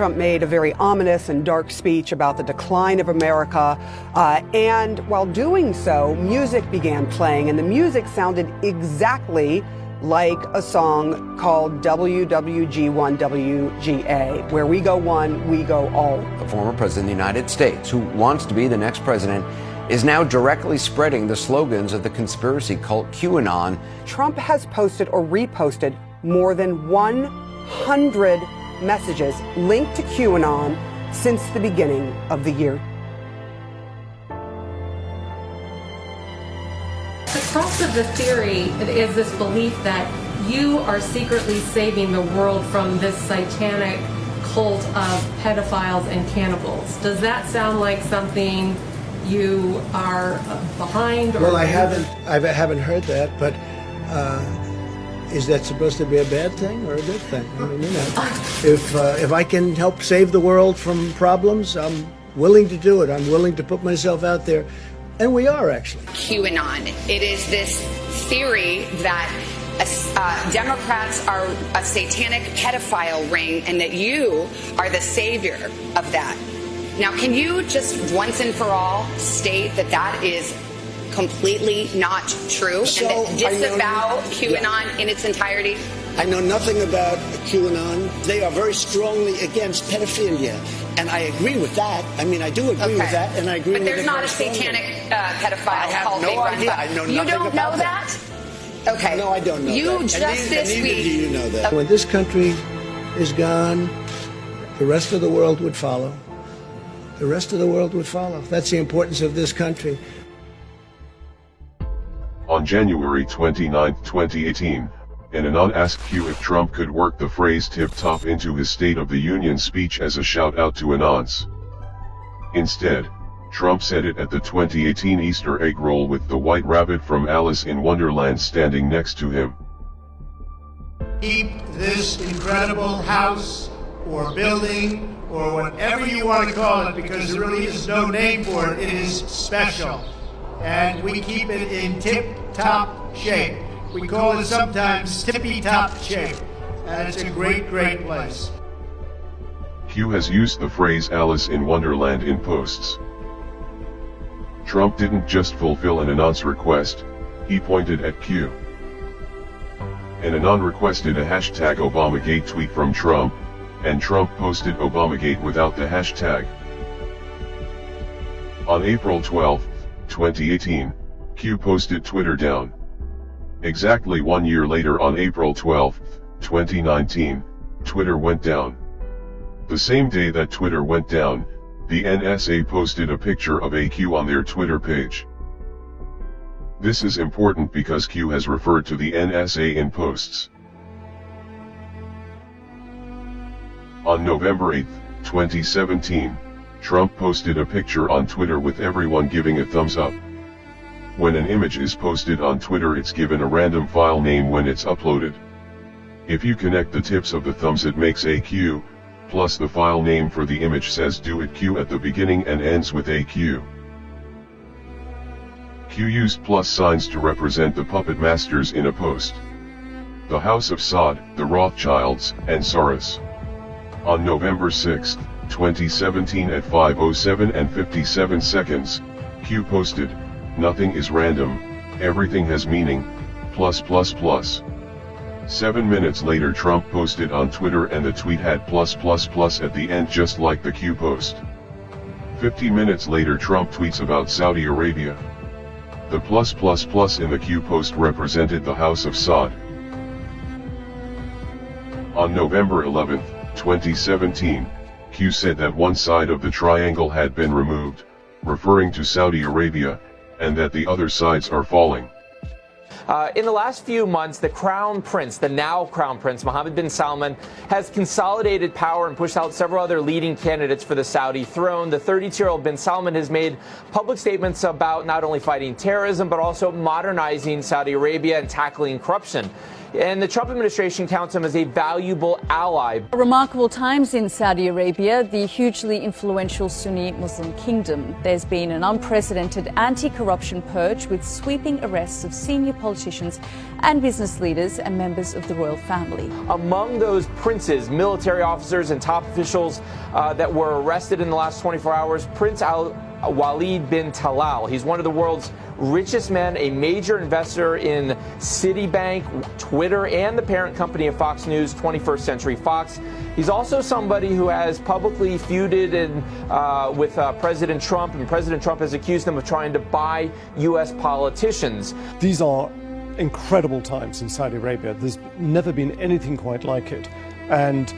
Trump made a very ominous and dark speech about the decline of America. And while doing so, music began playing, and the music sounded exactly like a song called WWG1WGA, where we go one, we go all. The former president of the United States, who wants to be the next president, is now directly spreading the slogans of the conspiracy cult QAnon. Trump has posted or reposted more than 100 messages linked to QAnon since the beginning of the year. The crux of the theory is this belief that you are secretly saving the world from this satanic cult of pedophiles and cannibals. Does that sound like something you are behind? Or well, I haven't heard that, but is that supposed to be a bad thing or a good thing? I mean, you know, if I can help save the world from problems, I'm willing to do it. I'm willing to put myself out there, and we are actually. QAnon. It is this theory that Democrats are a satanic pedophile ring, and that you are the savior of that. Now, can you just once and for all state that that is completely not true, so and that disavow QAnon in its entirety? I know nothing about QAnon. They are very strongly against pedophilia, and I agree with that. I mean, I do agree with that, and I agree with it. But there's not a satanic pedophile cult being run idea. by. I know nothing You don't about know that? Okay. No, I don't know you that. Just this neither week. do you know that. When this country is gone, the rest of the world would follow. The rest of the world would follow. That's the importance of this country. On January 29, 2018, an anon asked Q if Trump could work the phrase "tip top" into his State of the Union speech as a shout-out to anons. Instead, Trump said it at the 2018 Easter egg roll with the white rabbit from Alice in Wonderland standing next to him. Keep this incredible house or building or whatever you want to call it, because there really is no name for it. It is special. And we keep it in tip-top shape. We call it sometimes tippy-top shape. And it's a great, great place. Q has used the phrase Alice in Wonderland in posts. Trump didn't just fulfill an anon's request, he pointed at Q. An anon requested a hashtag Obamagate tweet from Trump, and Trump posted Obamagate without the hashtag. On April 12, 2018, Q posted Twitter down. Exactly 1 year later, on April 12, 2019, Twitter went down. The same day that Twitter went down, the NSA posted a picture of a Q on their Twitter page. This is important because Q has referred to the NSA in posts. On November 8, 2017, Trump posted a picture on Twitter with everyone giving a thumbs up. When an image is posted on Twitter, it's given a random file name when it's uploaded. If you connect the tips of the thumbs, it makes a Q, plus the file name for the image says "do it Q" at the beginning and ends with a Q. Q used plus signs to represent the puppet masters in a post. The House of Saud, the Rothschilds, and Soros. On November 6, 2017 at 5:07 and 57 seconds, Q posted, "Nothing is random, everything has meaning, plus plus plus." 7 minutes later, Trump posted on Twitter, and the tweet had plus plus plus at the end, just like the Q post. 50 minutes later, Trump tweets about Saudi Arabia. The plus plus plus in the Q post represented the House of Saud. On November 11, 2017, Q said that one side of the triangle had been removed, referring to Saudi Arabia, and that the other sides are falling. In the last few months, the Crown Prince, the now Crown Prince, Mohammed bin Salman, has consolidated power and pushed out several other leading candidates for the Saudi throne. The 32-year-old bin Salman has made public statements about not only fighting terrorism, but also modernizing Saudi Arabia and tackling corruption. And the Trump administration counts him as a valuable ally. Remarkable times in Saudi Arabia, the hugely influential Sunni Muslim kingdom. There's been an unprecedented anti-corruption purge with sweeping arrests of senior politicians politicians and business leaders and members of the royal family. Among those princes, military officers and top officials that were arrested in the last 24 hours, Prince Walid bin Talal. He's one of the world's richest men, a major investor in Citibank, Twitter, and the parent company of Fox News, 21st Century Fox. He's also somebody who has publicly feuded with President Trump, and President Trump has accused him of trying to buy U.S. politicians. These are incredible times in Saudi Arabia. There's never been anything quite like it. And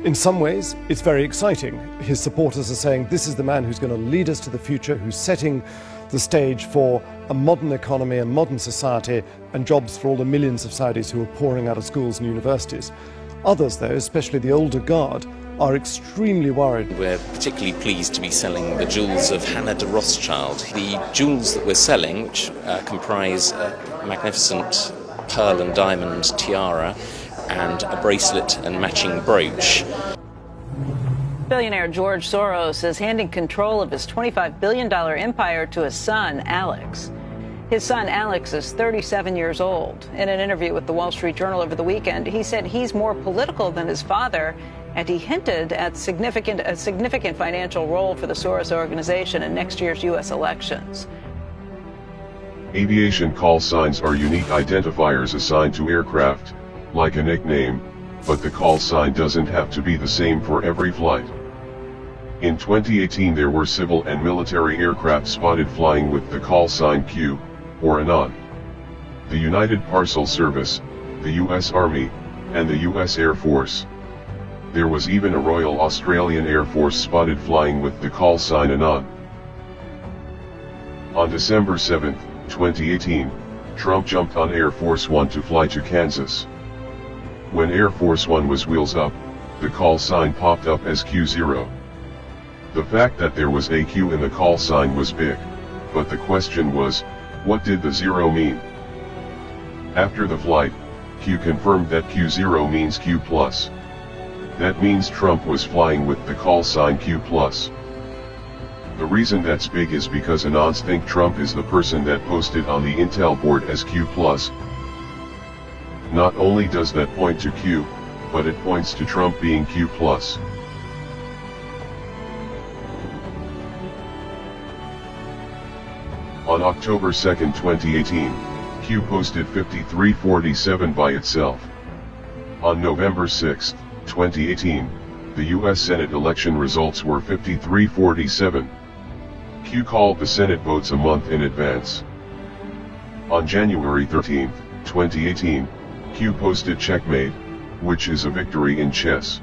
in some ways, it's very exciting. His supporters are saying this is the man who's going to lead us to the future, who's setting the stage for a modern economy, a modern society, and jobs for all the millions of Saudis who are pouring out of schools and universities. Others, though, especially the older guard, are extremely worried. We're particularly pleased to be selling the jewels of Hannah de Rothschild. The jewels that we're selling, which comprise a magnificent pearl and diamond tiara and a bracelet and matching brooch. Billionaire George Soros is handing control of his $25 billion empire to his son, Alex. His son, Alex, is 37 years old. In an interview with the Wall Street Journal over the weekend, he said he's more political than his father, and he hinted at a significant financial role for the Soros organization in next year's U.S. elections. Aviation call signs are unique identifiers assigned to aircraft, like a nickname, but the call sign doesn't have to be the same for every flight. In 2018 there were civil and military aircraft spotted flying with the call sign Q, or Anon. The United Parcel Service, the U.S. Army, and the U.S. Air Force. There was even a Royal Australian Air Force spotted flying with the call sign Anon. On December 7, 2018, Trump jumped on Air Force One to fly to Kansas. When Air Force One was wheels up, the call sign popped up as Q0. The fact that there was a Q in the call sign was big, but the question was, what did the zero mean? After the flight, Q confirmed that Q0 means Q+. That means Trump was flying with the call sign Q+. The reason that's big is because Anons think Trump is the person that posted on the Intel board as Q+. Not only does that point to Q, but it points to Trump being Q+. On October 2, 2018, Q posted 5347 by itself. On November 6, 2018, the U.S. Senate election results were 5347. Q called the Senate votes a month in advance. On January 13, 2018, Q posted checkmate, which is a victory in chess.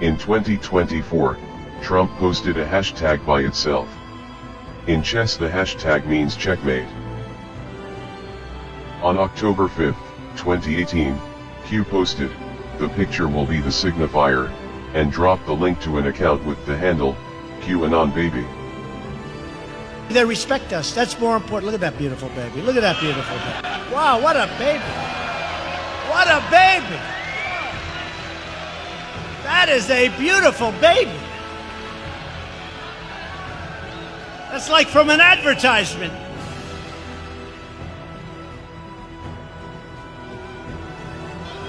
In 2024, Trump posted a hashtag by itself. In chess the hashtag means checkmate. On October 5, 2018, Q posted, "The picture will be the signifier," and dropped the link to an account with the handle, QAnon Baby. They respect us. That's more important. Look at that beautiful baby. Look at that beautiful baby. Wow, what a baby. What a baby. That is a beautiful baby. That's like from an advertisement.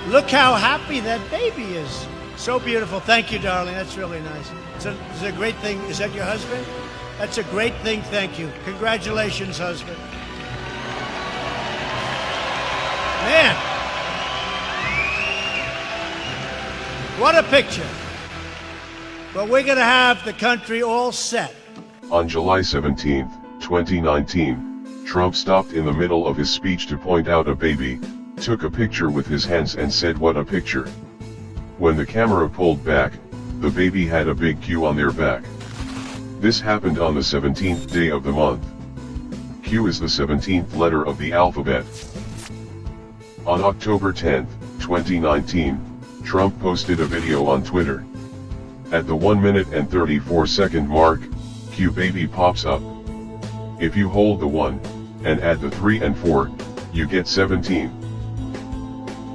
Look how happy that baby is. So beautiful. Thank you, darling. That's really nice. It's a great thing. Is that your husband? That's a great thing. Thank you. Congratulations, husband. Man. What a picture. But we're going to have the country all set. On July 17, 2019, Trump stopped in the middle of his speech to point out a baby, took a picture with his hands and said, "What a picture." When the camera pulled back, the baby had a big Q on their back. This happened on the 17th day of the month. Q is the 17th letter of the alphabet. On October 10, 2019, Trump posted a video on Twitter. At the 1 minute and 34 second mark, Q baby pops up. If you hold the 1, and add the 3 and 4, you get 17.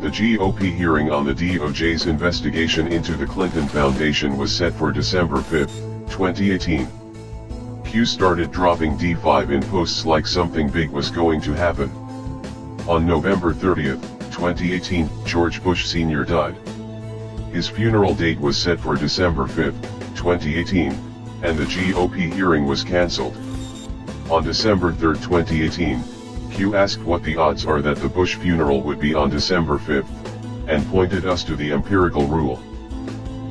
The GOP hearing on the DOJ's investigation into the Clinton Foundation was set for December 5, 2018. Q started dropping D5 in posts like something big was going to happen. On November 30th, 2018, George Bush Sr. died. His funeral date was set for December 5th, 2018, and the GOP hearing was cancelled. On December 3rd, 2018, Q asked what the odds are that the Bush funeral would be on December 5th, and pointed us to the empirical rule.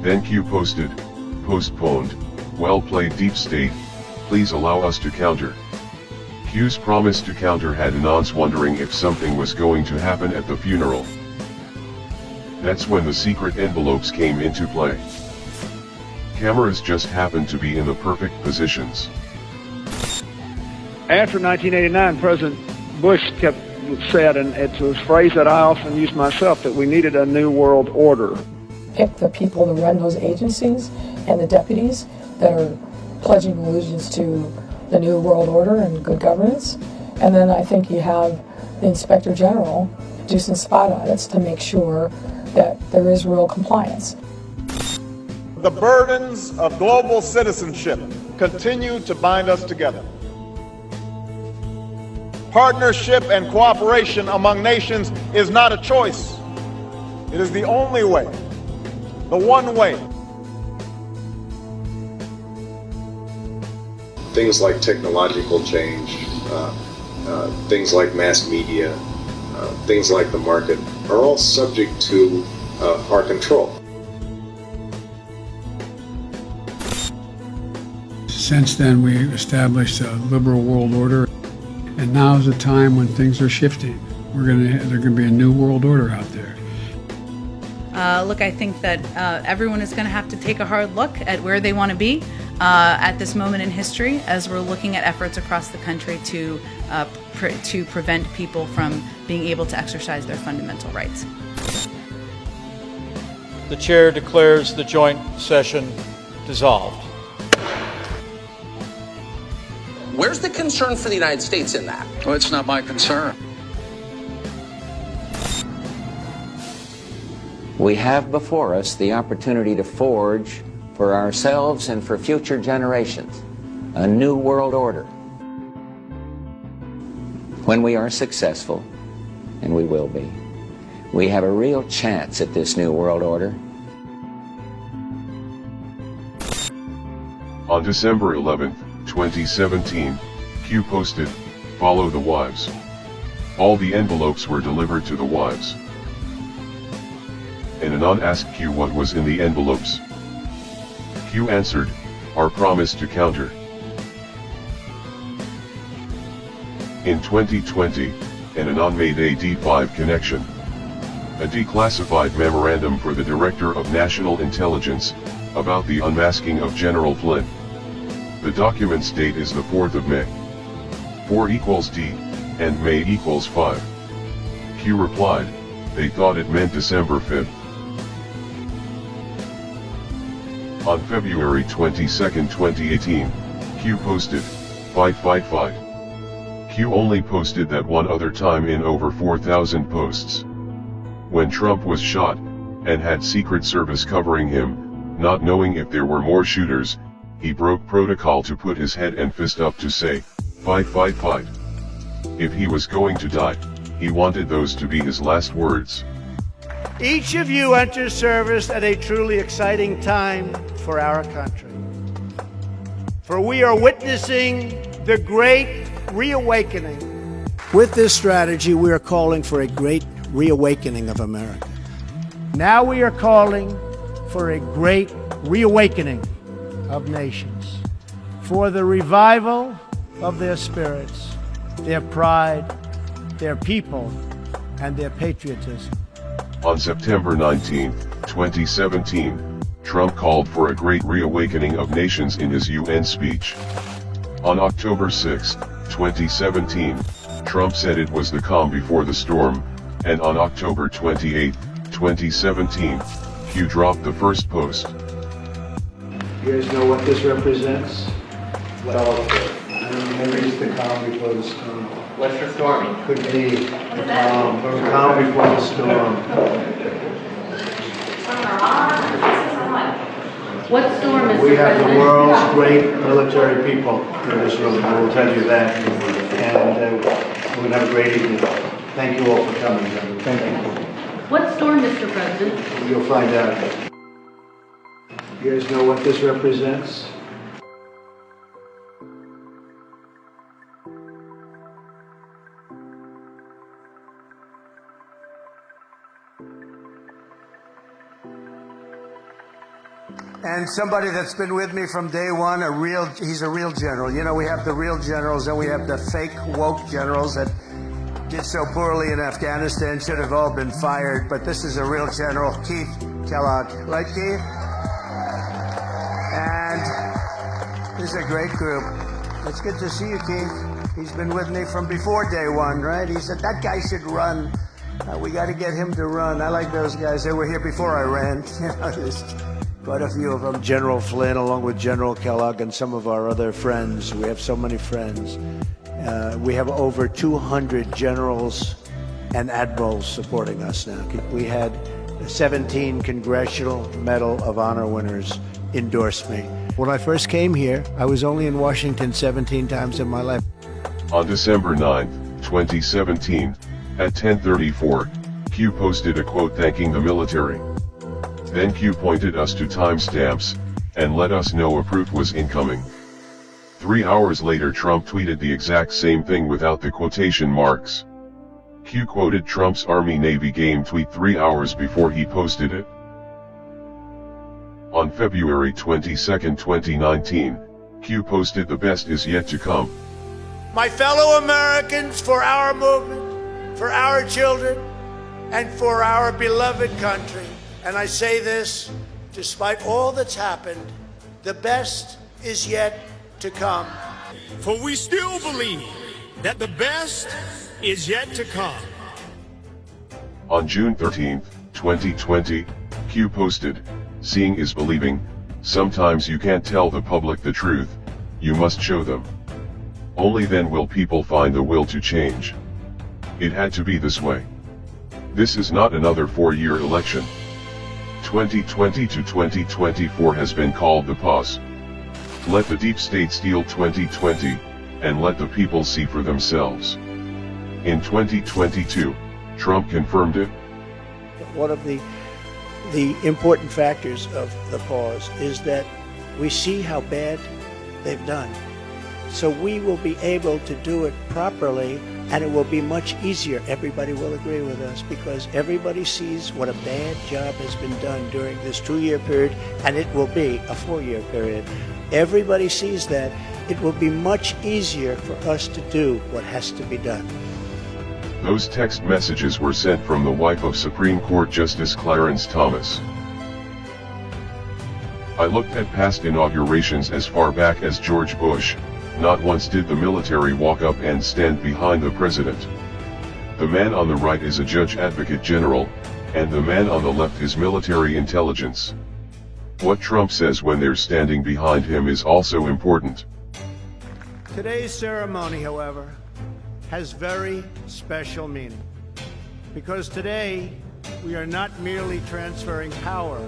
Then Q posted, "Postponed, well played Deep State, please allow us to counter." Q's promise to counter had Anons wondering if something was going to happen at the funeral. That's when the secret envelopes came into play. Cameras just happened to be in the perfect positions. After 1989, President Bush said, and it's a phrase that I often use myself, that we needed a new world order. Pick the people to run those agencies and the deputies that are pledging allegiance to the new world order and good governance. And then I think you have the Inspector General do some spot audits to make sure that there is real compliance. The burdens of global citizenship continue to bind us together. Partnership and cooperation among nations is not a choice. It is the only way, the one way. Things like technological change, things like mass media, things like the market are all subject to our control. Since then, we established a liberal world order, and now is a time when things are shifting. There's going to be a new world order out there. Look, I think that everyone is going to have to take a hard look at where they want to be at this moment in history, as we're looking at efforts across the country to prevent people from being able to exercise their fundamental rights. The chair declares the joint session dissolved. Where's the concern for the United States in that? Well, it's not my concern. We have before us the opportunity to forge for ourselves and for future generations a new world order. When we are successful, and we will be, we have a real chance at this new world order. On December 11th, 2017, Q posted, "Follow the wives." All the envelopes were delivered to the wives. And Anon asked Q what was in the envelopes. Q answered, "Our promise to counter." In 2020, Anon made a D5 connection. A declassified memorandum for the Director of National Intelligence, about the unmasking of General Flynn. The document's date is the 4th of May. 4 equals D, and May equals 5. Q replied, they thought it meant December 5th. On February 22, 2018, Q posted, "Fight, fight, fight." Q only posted that one other time in over 4,000 posts. When Trump was shot, and had Secret Service covering him, not knowing if there were more shooters, he broke protocol to put his head and fist up to say, "Fight, fight, fight." If he was going to die, he wanted those to be his last words. Each of you enters service at a truly exciting time for our country. For we are witnessing the great reawakening. With this strategy, we are calling for a great reawakening of America. Now we are calling for a great reawakening of nations, for the revival of their spirits, their pride, their people, and their patriotism. On September 19, 2017, Trump called for a great reawakening of nations in his UN speech. On October 6, 2017, Trump said it was the calm before the storm, and on October 28, 2017, Q dropped the first post. You guys know what this represents? It's the calm before the storm. What's the storm? Could be the calm before the storm. What storm is We have the world's great military people in this room, I will tell you that. And we're going to have a great evening. Thank you all for coming, gentlemen. Thank you. What store, Mr. President? You'll find out. You guys know what this represents? And somebody that's been with me from day one, he's a real general. You know, we have the real generals and we have the fake woke generals that did so poorly in Afghanistan, should have all been fired, but this is a real general, Keith Kellogg. Right, Keith? And this is a great group. It's good to see you, Keith. He's been with me from before day one, right? He said, that guy should run. We got to get him to run. I like those guys. They were here before I ran. You know, there's quite a few of them. General Flynn, along with General Kellogg and some of our other friends. We have so many friends. We have over 200 generals and admirals supporting us now. We had 17 Congressional Medal of Honor winners endorse me. When I first came here, I was only in Washington 17 times in my life. On December 9, 2017, at 10:34, Q posted a quote thanking the military. Then Q pointed us to timestamps, and let us know a proof was incoming. 3 hours later Trump tweeted the exact same thing without the quotation marks. Q quoted Trump's Army-Navy game tweet 3 hours before he posted it. On February 22, 2019, Q posted the best is yet to come. My fellow Americans, for our movement, for our children, and for our beloved country, and I say this despite all that's happened, the best is yet to come. For we still believe that the best is yet to come. On June 13, 2020, Q posted, "Seeing is believing. Sometimes you can't tell the public the truth, you must show them. Only then will people find the will to change. It had to be this way. This is not another 4-year election. 2020 to 2024 has been called the pause. Let the deep state steal 2020, and let the people see for themselves." In 2022, Trump confirmed it. One of the important factors of the pause is that we see how bad they've done. So we will be able to do it properly, and it will be much easier. Everybody will agree with us because everybody sees what a bad job has been done during this 2-year period, and it will be a 4-year period. Everybody sees that. It will be much easier for us to do what has to be done. Those text messages were sent from the wife of Supreme Court Justice Clarence Thomas. I looked at past inaugurations as far back as George Bush. Not once did the military walk up and stand behind the president. The man on the right is a judge advocate general, and the man on the left is military intelligence. What Trump says when they're standing behind him is also important. Today's ceremony, however, has very special meaning. Because today, we are not merely transferring power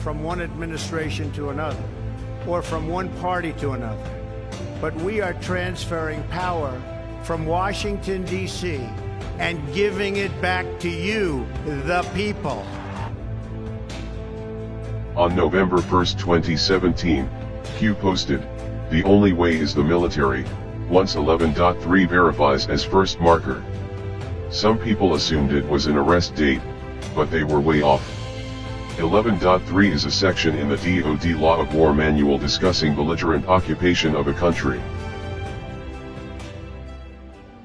from one administration to another, or from one party to another, but we are transferring power from Washington, D.C., and giving it back to you, the people. On November 1, 2017, Q posted, "The only way is the military, once 11.3 verifies as first marker." Some people assumed it was an arrest date, but they were way off. 11.3 is a section in the DoD Law of War Manual discussing belligerent occupation of a country.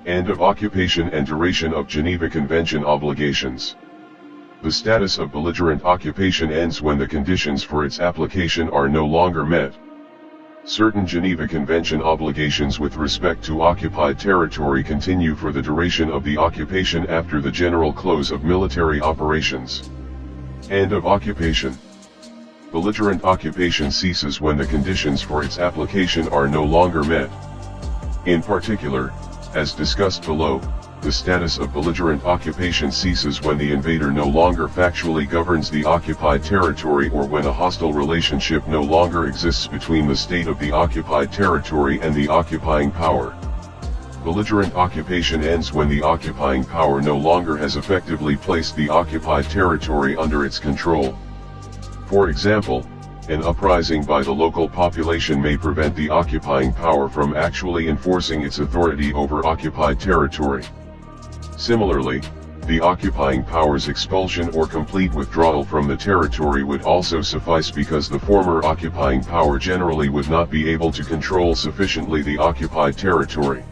End of occupation and duration of Geneva Convention obligations. The status of belligerent occupation ends when the conditions for its application are no longer met. Certain Geneva Convention obligations with respect to occupied territory continue for the duration of the occupation after the general close of military operations. End of occupation. Belligerent occupation ceases when the conditions for its application are no longer met. In particular, as discussed below, the status of belligerent occupation ceases when the invader no longer factually governs the occupied territory or when a hostile relationship no longer exists between the state of the occupied territory and the occupying power. Belligerent occupation ends when the occupying power no longer has effectively placed the occupied territory under its control. For example, an uprising by the local population may prevent the occupying power from actually enforcing its authority over occupied territory. Similarly, the occupying power's expulsion or complete withdrawal from the territory would also suffice because the former occupying power generally would not be able to control sufficiently the occupied territory.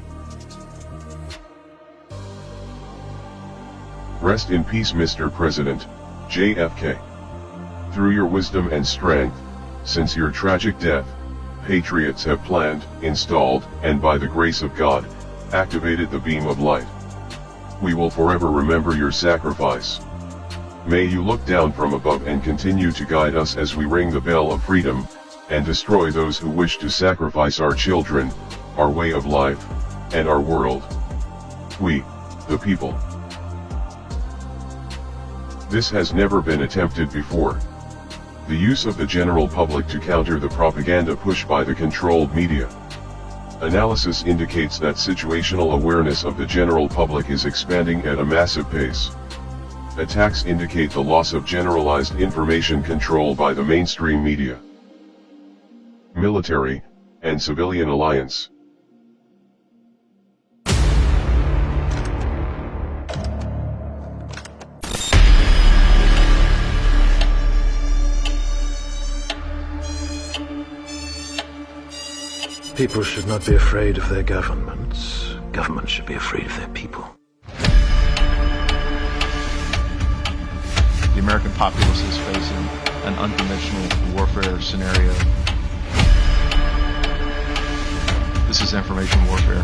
Rest in peace, Mr. President, JFK. Through your wisdom and strength, since your tragic death, patriots have planned, installed, and by the grace of God, activated the beam of light. We will forever remember your sacrifice. May you look down from above and continue to guide us as we ring the bell of freedom, and destroy those who wish to sacrifice our children, our way of life, and our world. We, the people. This has never been attempted before. The use of the general public to counter the propaganda push by the controlled media. Analysis indicates that situational awareness of the general public is expanding at a massive pace. Attacks indicate the loss of generalized information control by the mainstream media, military, and civilian alliance. People should not be afraid of their governments. Governments should be afraid of their people. The American populace is facing an unconventional warfare scenario. This is information warfare.